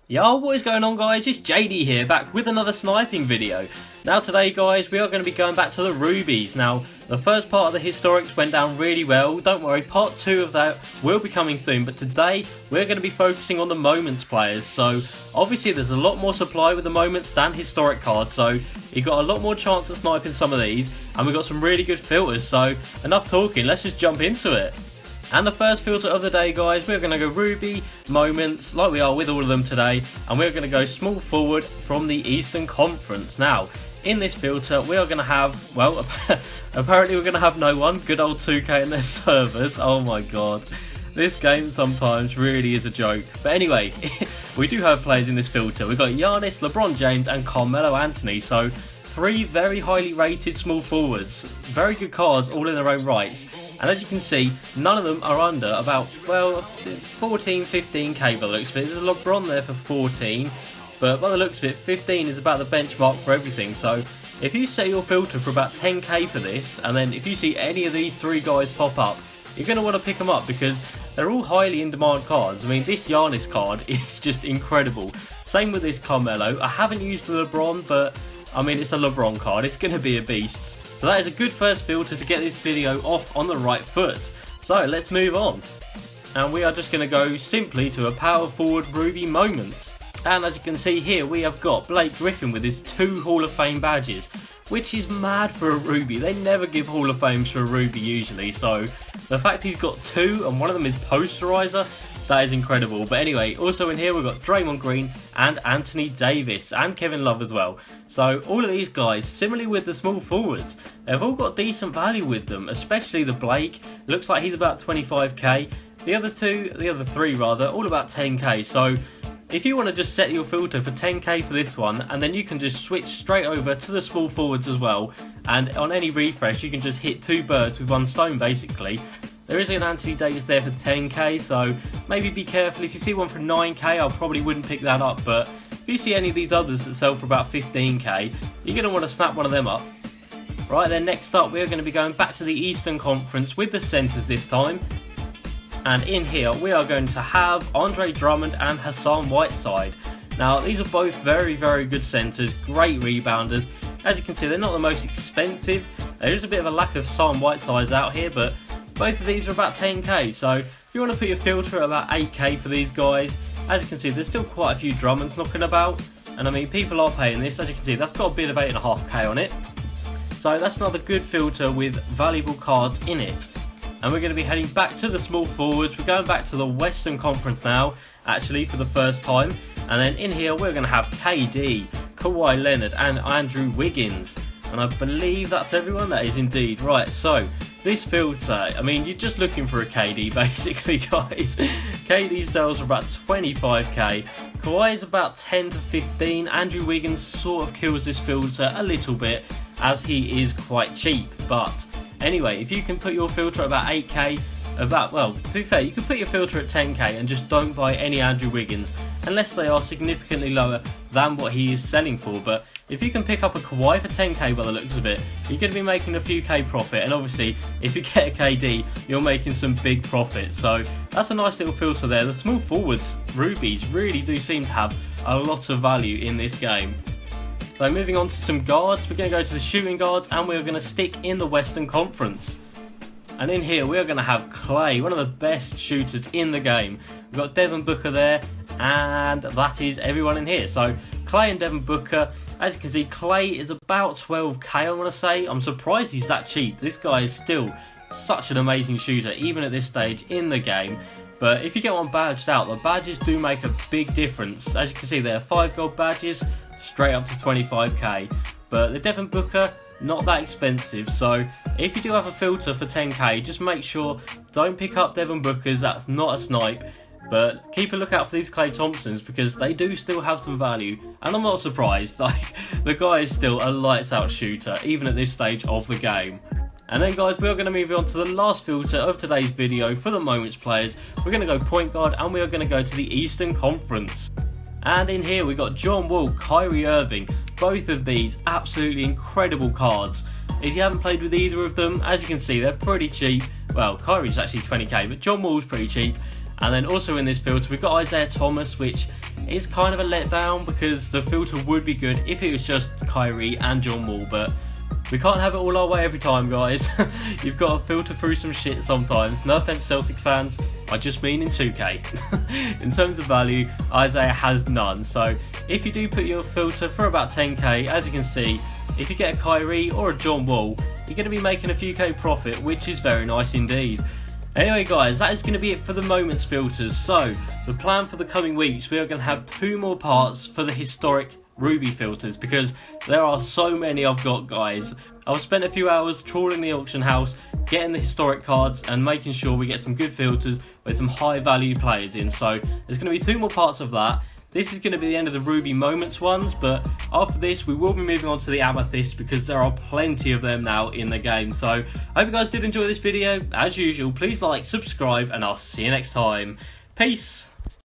Yo, what is going on guys? It's JD here, back with another sniping video. Now today guys, we are going to be going back to the rubies. Now, the first part of the historics went down really well. Don't worry, part 2 of that will be coming soon. But today, we're going to be focusing on the moments players. So, obviously there's a lot more supply with the moments than historic cards. So, you got a lot more chance at sniping some of these. And we've got some really good filters. So, enough talking, let's just jump into it. And the first filter of the day guys, we're going to go Ruby, Moments, like we are with all of them today, and we're going to go small forward from the Eastern Conference. Now, in this filter we are going to have, well, apparently we're going to have no one, good old 2K and their servers. Oh my god, this game sometimes really is a joke. But anyway, we do have players in this filter. We've got Giannis, LeBron James and Carmelo Anthony, so 3 very highly rated small forwards. Very good cards all in their own rights. And as you can see, none of them are under about, well, 14, 15k by the looks of it. There's a LeBron there for 14, but by the looks of it, 15 is about the benchmark for everything. So if you set your filter for about 10k for this, and then if you see any of these 3 guys pop up, you're going to want to pick them up because they're all highly in demand cards. I mean, this Giannis card is just incredible. Same with this Carmelo. I haven't used the LeBron, but I mean, it's a LeBron card. It's going to be a beast. So that is a good first filter to get this video off on the right foot. So let's move on. And we are just going to go simply to a power forward Ruby Moments. And as you can see here, we have got Blake Griffin with his 2 Hall of Fame badges, which is mad for a Ruby. They never give Hall of Fames for a Ruby usually. So the fact he's got 2 and one of them is Posterizer, that is incredible. But anyway, also in here we've got Draymond Green and Anthony Davis and Kevin Love as well. So all of these guys, similarly with the small forwards, they've all got decent value with them, especially the Blake. Looks like he's about 25k. The other 3 rather, all about 10k. So if you want to just set your filter for 10k for this one, and then you can just switch straight over to the small forwards as well, and on any refresh you can just hit 2 birds with 1 stone basically. There is an Anthony Davis there for 10k, so maybe be careful. If you see one for 9k, I probably wouldn't pick that up, but if you see any of these others that sell for about 15k, you're going to want to snap one of them up. Right then, next up we're going to be going back to the Eastern Conference with the centres this time. And in here we are going to have Andre Drummond and Hassan Whiteside. Now these are both very, very good centres, great rebounders. As you can see, they're not the most expensive. There is a bit of a lack of Hassan Whitesides out here, but both of these are about 10k, so if you want to put your filter at about 8k for these guys, as you can see there's still quite a few Drummonds knocking about, and I mean people are paying this. As you can see, that's got a bid of 8.5k on it, so that's another good filter with valuable cards in it. And we're going to be heading back to the small forwards. We're going back to the Western Conference now, actually for the first time, and then in here we're going to have KD, Kawhi Leonard and Andrew Wiggins, and I believe that's everyone. That is indeed right. So this filter, I mean, you're just looking for a KD basically, guys. KD sells for about 25k. Kawhi is about 10 to 15. Andrew Wiggins sort of kills this filter a little bit as he is quite cheap. But anyway, if you can put your filter at about 8k, well, to be fair, you can put your filter at 10k and just don't buy any Andrew Wiggins unless they are significantly lower than what he is selling for. But if you can pick up a Kawhi for 10k by the looks of it, you're going to be making a few k profit, and obviously if you get a KD, you're making some big profit. So that's a nice little filter there. The small forwards, Rubies, really do seem to have a lot of value in this game. So moving on to some guards, we're going to go to the shooting guards, and we're going to stick in the Western Conference. And in here we are going to have Clay, one of the best shooters in the game. We've got Devin Booker there, and that is everyone in here. So Clay and Devin Booker. As you can see, Clay is about 12k, I want to say. I'm surprised he's that cheap. This guy is still such an amazing shooter, even at this stage in the game. But if you get one badged out, the badges do make a big difference. As you can see, there are 5 gold badges, straight up to 25k. But the Devin Booker, not that expensive. So if you do have a filter for 10k, just make sure, don't pick up Devin Bookers, that's not a snipe. But keep a lookout for these Klay Thompsons because they do still have some value, and I'm not surprised. Like, the guy is still a lights out shooter even at this stage of the game. And then guys, we're going to move on to the last filter of today's video for the moments players. We're going to go point guard, and we are going to go to the Eastern Conference. And in here we got John Wall, Kyrie Irving, both of these absolutely incredible cards. If you haven't played with either of them, as you can see, they're pretty cheap. Well, Kyrie's actually 20k, but John Wall's pretty cheap. And then also in this filter we've got Isaiah Thomas, which it's kind of a letdown because the filter would be good if it was just Kyrie and John Wall, but we can't have it all our way every time, guys. You've got to filter through some shit sometimes. No offense, Celtics fans, I just mean in 2K. In terms of value, Isaiah has none, so if you do put your filter for about 10k, as you can see, if you get a Kyrie or a John Wall, you're going to be making a few K profit, which is very nice indeed. Anyway guys, that is going to be it for the moments filters. So, the plan for the coming weeks, we are going to have 2 more parts for the historic Ruby filters, because there are so many I've got, guys. I've spent a few hours trawling the auction house, getting the historic cards and making sure we get some good filters with some high value players in. So there's going to be 2 more parts of that. This is going to be the end of the Ruby Moments ones, but after this we will be moving on to the Amethyst because there are plenty of them now in the game. So I hope you guys did enjoy this video. As usual, please like, subscribe, and I'll see you next time. Peace!